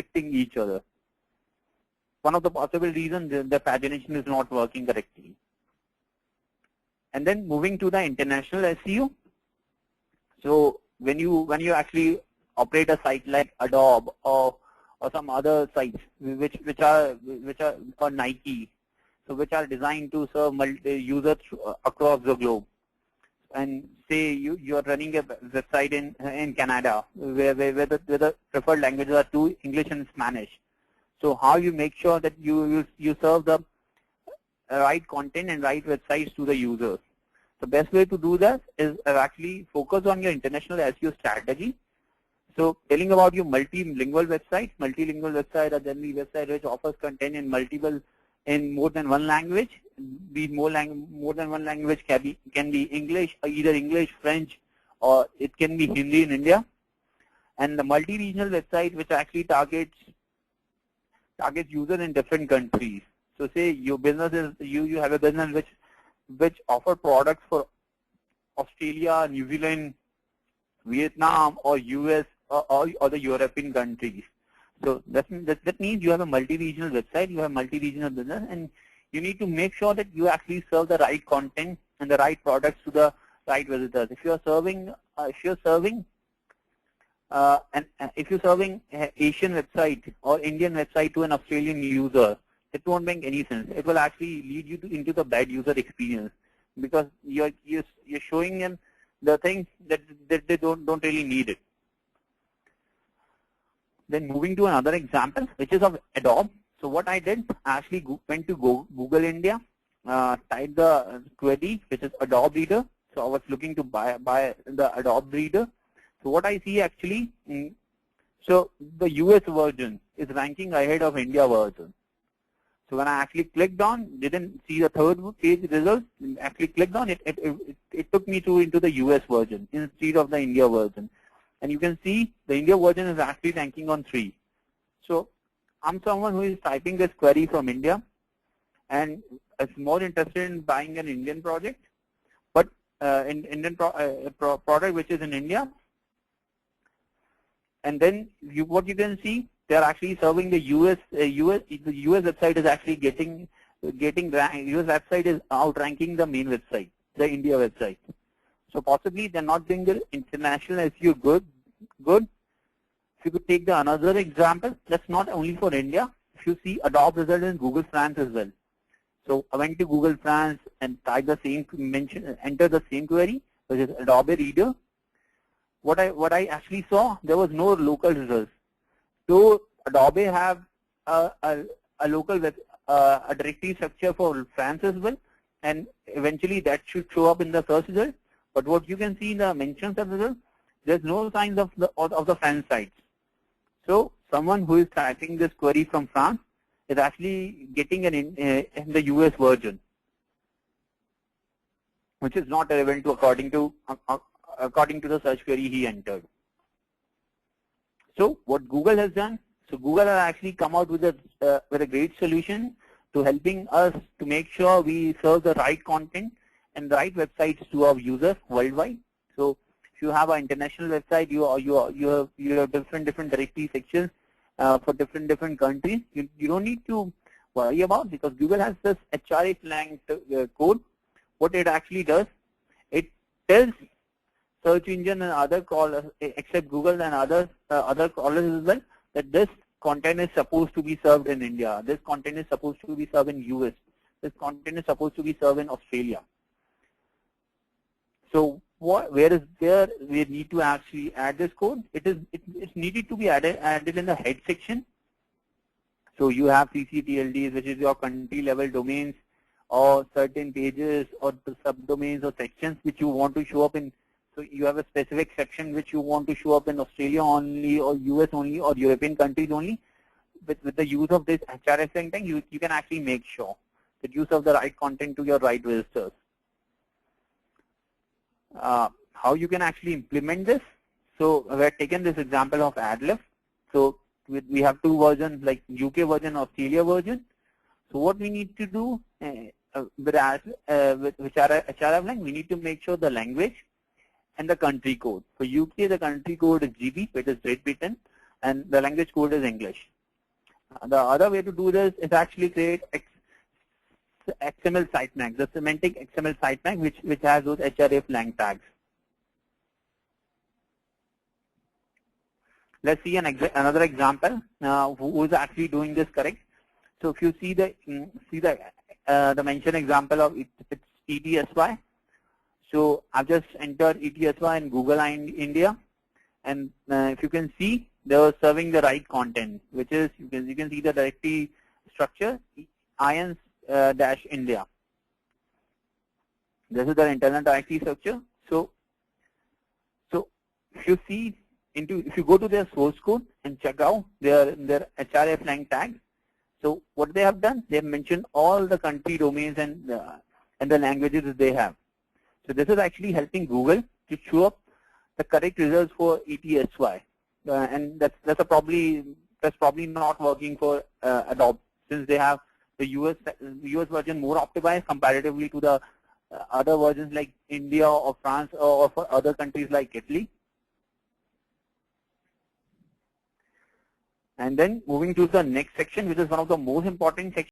conflicting each other. One of the possible reasons the pagination is not working correctly. And then moving to the international SEO. So when you actually operate a site like Adobe or some other sites which are or Nike, so which are designed to serve users across the globe. And say you are running a website in Canada where the preferred languages are two, English and Spanish. So how you make sure that you serve the right content and right websites to the users. The best way to do that is actually focus on your international SEO strategy. So telling about your multilingual websites. Multilingual websites are generally websites which offers content in more than one language. More than one language can be English, or either English, French, or it can be Hindi in India. And the multi-regional website which actually targets users in different countries. So say your business is you have a business which offer products for Australia, New Zealand, Vietnam, or US, or the European countries. So that means you have a multi-regional website, you have multi-regional business, and you need to make sure that you actually serve the right content and the right products to the right visitors. If you're serving Asian website or Indian website to an Australian user, it won't make any sense. It will actually lead you into the bad user experience, because you're showing them the things that they don't really need it. Then moving to another example, which is of Adobe. So what I did, I actually went to Google India, typed the query, which is Adobe Reader. So I was looking to buy the Adobe Reader. So what I see actually, so the US version is ranking ahead of India version. So when I actually clicked on, didn't see the third page results, actually clicked on it, it took me into the US version instead of the India version. And you can see the India version is actually ranking on 3. So I'm someone who is typing this query from India and is more interested in buying an Indian project, but Indian product which is in India. And then what you can see, they're actually serving the US website is actually getting ranked. US website is outranking the main website, the India website. So possibly they're not doing the international SEO good. If you could take another example, that's not only for India. If you see Adobe result in Google France as well. So I went to Google France and typed the same enter the same query, which is Adobe Reader. What I actually saw, there was no local results. So Adobe have a local a directory structure for France as well, and eventually that should show up in the search result. But what you can see in the mentions of the result, there's no signs of the France sites. So someone who is typing this query from France is actually getting in the US version, which is not relevant to according to the search query he entered. So what Google has done, so Google has actually come out with a great solution to helping us to make sure we serve the right content and the right websites to our users worldwide. So if you have an international website, you have different directory sections for different countries. You don't need to worry about, because Google has this href code. What it actually does, it tells search engine and other crawlers, except Google and other crawlers as well, that this content is supposed to be served in India. This content is supposed to be served in US. This content is supposed to be served in Australia. So where we need to actually add this code? It's needed to be added in the head section. So you have CCTLDs, which is your country level domains, or certain pages or the subdomains or sections which you want to show up in. So you have a specific section which you want to show up in Australia only, or US only, or European countries only. With the use of this href thing, you can actually make sure that you serve the right content to your right visitors. How you can actually implement this? So we have taken this example of AdLib. So we have two versions, like UK version, Australia version. So what we need to do with href, we need to make sure the language and the country code. For UK, the country code is GB, which is Great Britain. and the language code is English. The other way to do this is actually create XML sitemap, the semantic XML sitemap, which has those hreflang tags. Let's see another example who is actually doing this correct. So if you see the mentioned example of it's ETSY. So I've just entered ETSY in Google India, and if you can see, they were serving the right content, which is you can see the directory structure IANS-India. This is the internal directory structure. So if you see if you go to their source code and check out their hreflang tags, so what they have done, they have mentioned all the country domains and the languages that they have. So this is actually helping Google to show up the correct results for ETSY, and that's probably not working for Adobe, since they have the US version more optimized comparatively to the other versions like India or France or for other countries like Italy. And then moving to the next section, which is one of the most important sections.